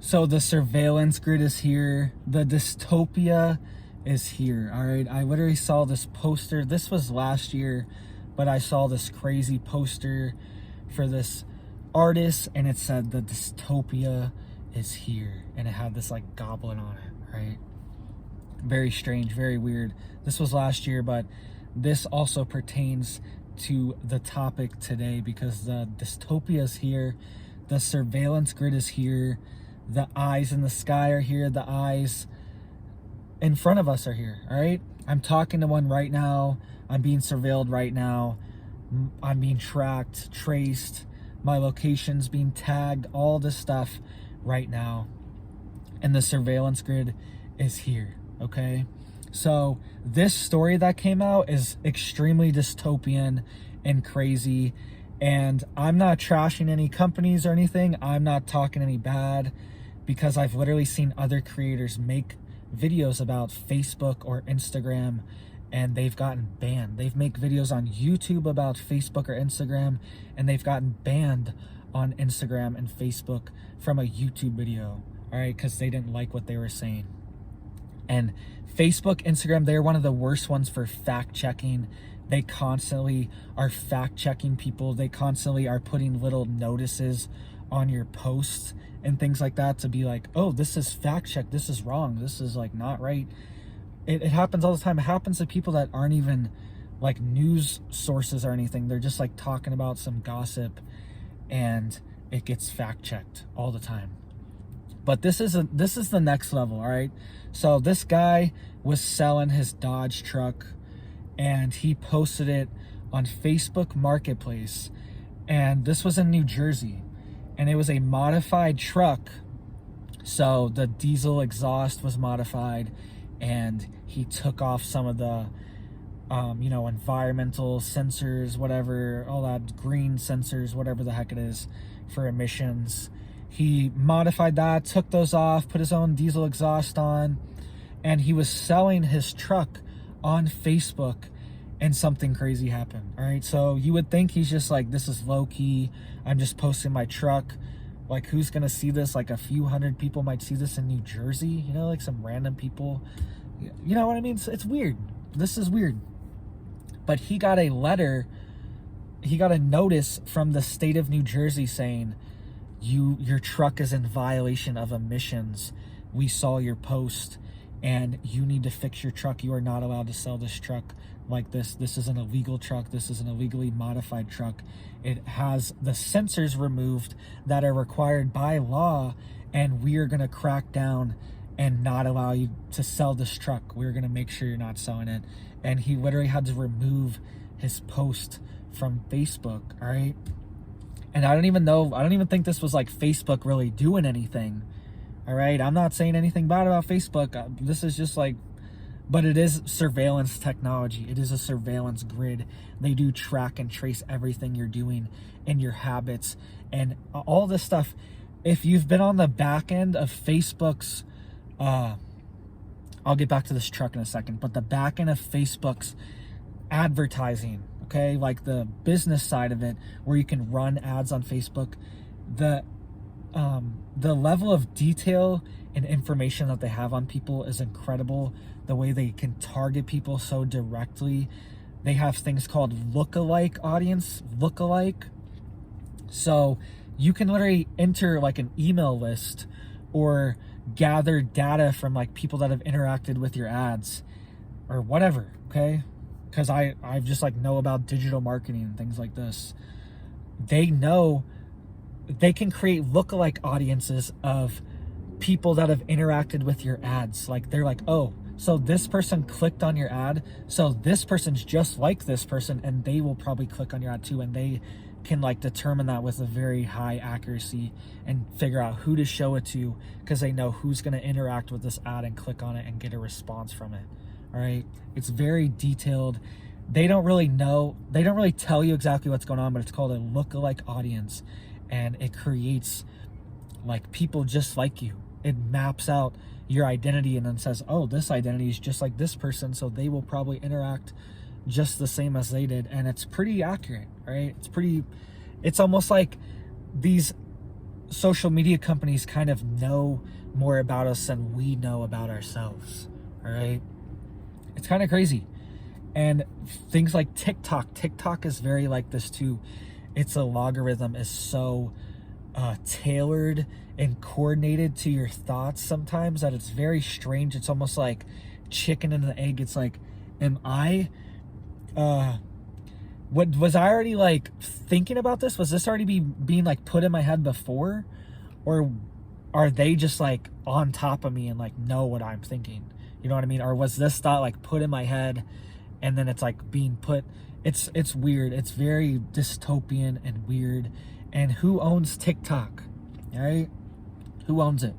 So the surveillance grid is here. The dystopia is here. All right. I literally saw this poster. This was last year, but I saw this crazy poster for this artist, and it said the dystopia is here, and it had this like goblin on it, right? Very strange, very weird. This was last year, but this also pertains to the topic today because the dystopia is here. The surveillance grid is here. The eyes in the sky are here. The eyes in front of us are here, all right? I'm talking to one right now. I'm being surveilled right now. I'm being tracked, traced. My location's being tagged, all this stuff right now. And the surveillance grid is here, okay? So this story that came out is extremely dystopian and crazy. And I'm not trashing any companies or anything. I'm not talking any bad, because I've literally seen other creators make videos about Facebook or Instagram and they've gotten banned. They've made videos on YouTube about Facebook or Instagram and they've gotten banned on Instagram and Facebook from a YouTube video, all right, because they didn't like what they were saying. And Facebook, Instagram, they're one of the worst ones for fact checking. They constantly are fact checking people. They constantly are putting little notices on your posts and things like that to be like, oh, this is fact check, this is wrong, this is like not right. It happens all the time. It happens to people that aren't even like news sources or anything. They're just like talking about some gossip and it gets fact checked all the time. But this is the next level, all right? So this guy was selling his Dodge truck and he posted it on Facebook Marketplace, and this was in New Jersey. And it was a modified truck. So the diesel exhaust was modified and he took off some of the, environmental sensors, whatever, all that green sensors, whatever the heck it is for emissions. He modified that, took those off, put his own diesel exhaust on, and he was selling his truck on Facebook. And something crazy happened. All right. So you would think he's just like, this is low key. I'm just posting my truck. Like, who's going to see this? Like a few hundred people might see this in New Jersey, like some random people. You know what I mean? It's weird. This is weird. But he got a letter. He got a notice from the state of New Jersey saying, your truck is in violation of emissions. We saw your post and you need to fix your truck. You are not allowed to sell this truck like this. This is an illegal truck. This is an illegally modified truck. It has the sensors removed that are required by law, and we are going to crack down and not allow you to sell this truck. We're going to make sure you're not selling it. And he literally had to remove his post from Facebook, all right? And I don't even think this was like Facebook really doing anything, all right? I'm not saying anything bad about Facebook. This is just like, but it is surveillance technology. It is a surveillance grid. They do track and trace everything you're doing and your habits and all this stuff. If you've been on the back end of Facebook's, I'll get back to this truck in a second, but the back end of Facebook's advertising, okay, like the business side of it, where you can run ads on Facebook, the level of detail and information that they have on people is incredible. The way they can target people so directly. They have things called Lookalike audience, Lookalike. So you can literally enter like an email list or gather data from like people that have interacted with your ads or whatever, okay? Because I just like know about digital marketing and things like this. They know they can create lookalike audiences of people that have interacted with your ads. Like they're like, oh, so this person clicked on your ad, so this person's just like this person, and they will probably click on your ad too, and they can like determine that with a very high accuracy and figure out who to show it to, because they know who's going to interact with this ad and click on it and get a response from it. All right, it's very detailed. They don't really tell you exactly what's going on, but it's called a lookalike audience, and it creates like people just like you. It maps out your identity and then says, oh, this identity is just like this person, so they will probably interact just the same as they did. And it's pretty accurate, right? It's almost like these social media companies kind of know more about us than we know about ourselves. All right. It's kind of crazy. And things like TikTok is very like this too. Its a logarithm is so tailored and coordinated to your thoughts sometimes that it's very strange. It's almost like chicken and the egg. It's like, am I what was I already like thinking about this? Was this already being like put in my head before, or are they just like on top of me and like know what I'm thinking? You know what I mean? Or was this thought like put in my head and then it's like being put? It's weird. It's very dystopian and weird. And who owns TikTok? All right, who owns it?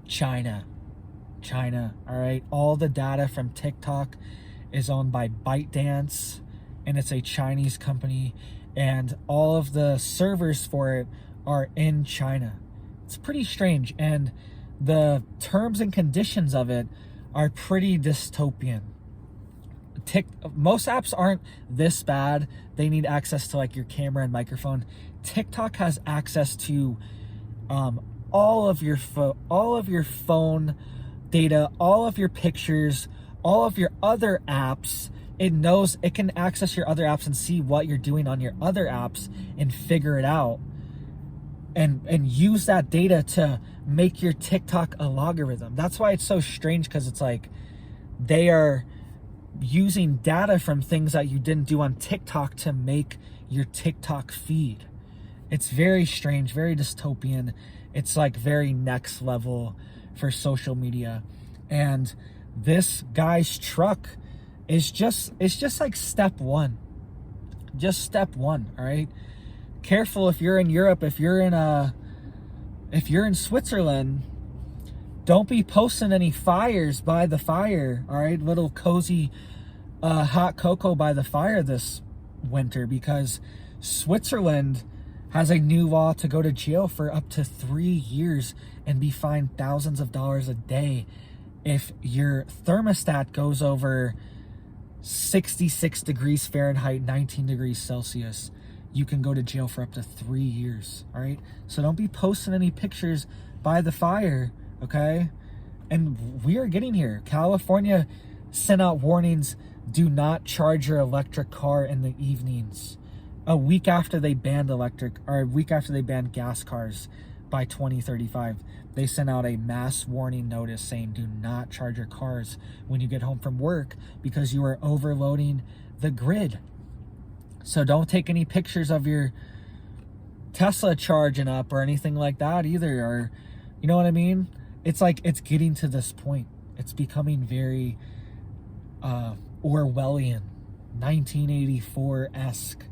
China. All right, all the data from TikTok is owned by ByteDance, and it's a Chinese company, and all of the servers for it are in China. It's pretty strange, and the terms and conditions of it are pretty dystopian. Most apps aren't this bad. They need access to like your camera and microphone. TikTok has access to all of your phone data, all of your pictures, all of your other apps. It can access your other apps and see what you're doing on your other apps and figure it out and use that data to make your TikTok a logarithm. That's why it's so strange, because it's like they are using data from things that you didn't do on TikTok to make your TikTok feed. It's very strange, very dystopian. It's like very next level for social media. And this guy's truck is just like step one. Just step one, all right? Careful if you're in Europe, if you're in Switzerland, don't be posting any fires by the fire, all right? Little cozy hot cocoa by the fire this winter, because Switzerland has a new law to go to jail for up to 3 years and be fined thousands of dollars a day if your thermostat goes over 66 degrees Fahrenheit, 19 degrees Celsius. You can go to jail for up to 3 years, all right? So don't be posting any pictures by the fire, okay? And we are getting here. California sent out warnings: do not charge your electric car in the evenings. A week after they banned gas cars by 2035, they sent out a mass warning notice saying do not charge your cars when you get home from work because you are overloading the grid. So don't take any pictures of your Tesla charging up or anything like that either, or you know what I mean? It's like it's getting to this point. It's becoming very Orwellian, 1984-esque,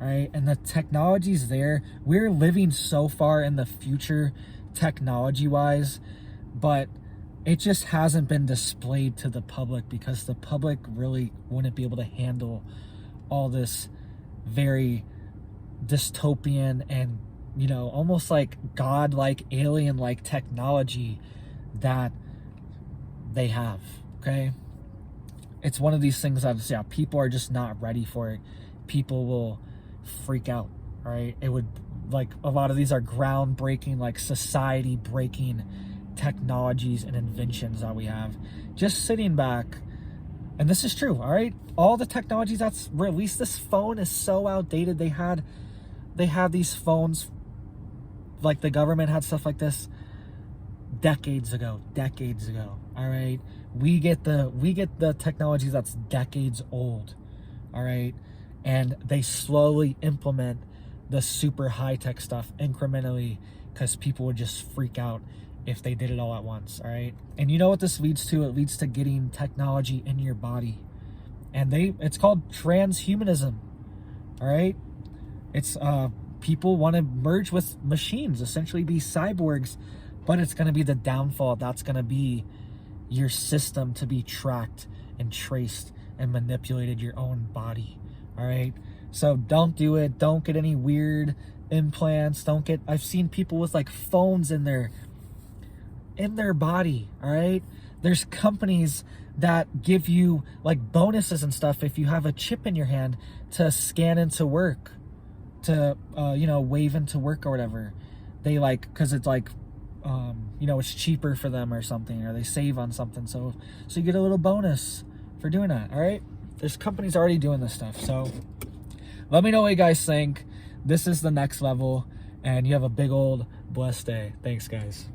right? And the technology's there. We're living so far in the future technology-wise, but it just hasn't been displayed to the public because the public really wouldn't be able to handle all this very dystopian and, you know, almost like godlike, alien-like technology that they have, okay? It's one of these things that, yeah, people are just not ready for it. People will freak out, all right? It would, like, a lot of these are groundbreaking, like, society-breaking technologies and inventions that we have. Just sitting back, and this is true, all right? All the technologies that's released, this phone is so outdated. They had these phones, like the government had stuff like this decades ago, all right? We get the technology that's decades old, all right? And they slowly implement the super high-tech stuff incrementally because people would just freak out if they did it all at once, all right? And you know what this leads to? It leads to getting technology in your body. And it's called transhumanism, all right? It's people want to merge with machines, essentially be cyborgs, but it's going to be the downfall. That's going to be your system to be tracked and traced and manipulated, your own body, all right? So don't do it. Don't get any weird implants. I've seen people with like phones in their body, all right? There's companies that give you like bonuses and stuff if you have a chip in your hand to scan into work, to wave into work or whatever. they like, because it's like, you know, it's cheaper for them or something, or they save on something. So you get a little bonus for doing that. All right, there's companies already doing this stuff. So let me know what you guys think. This is the next level, and you have a big old blessed day. Thanks, guys.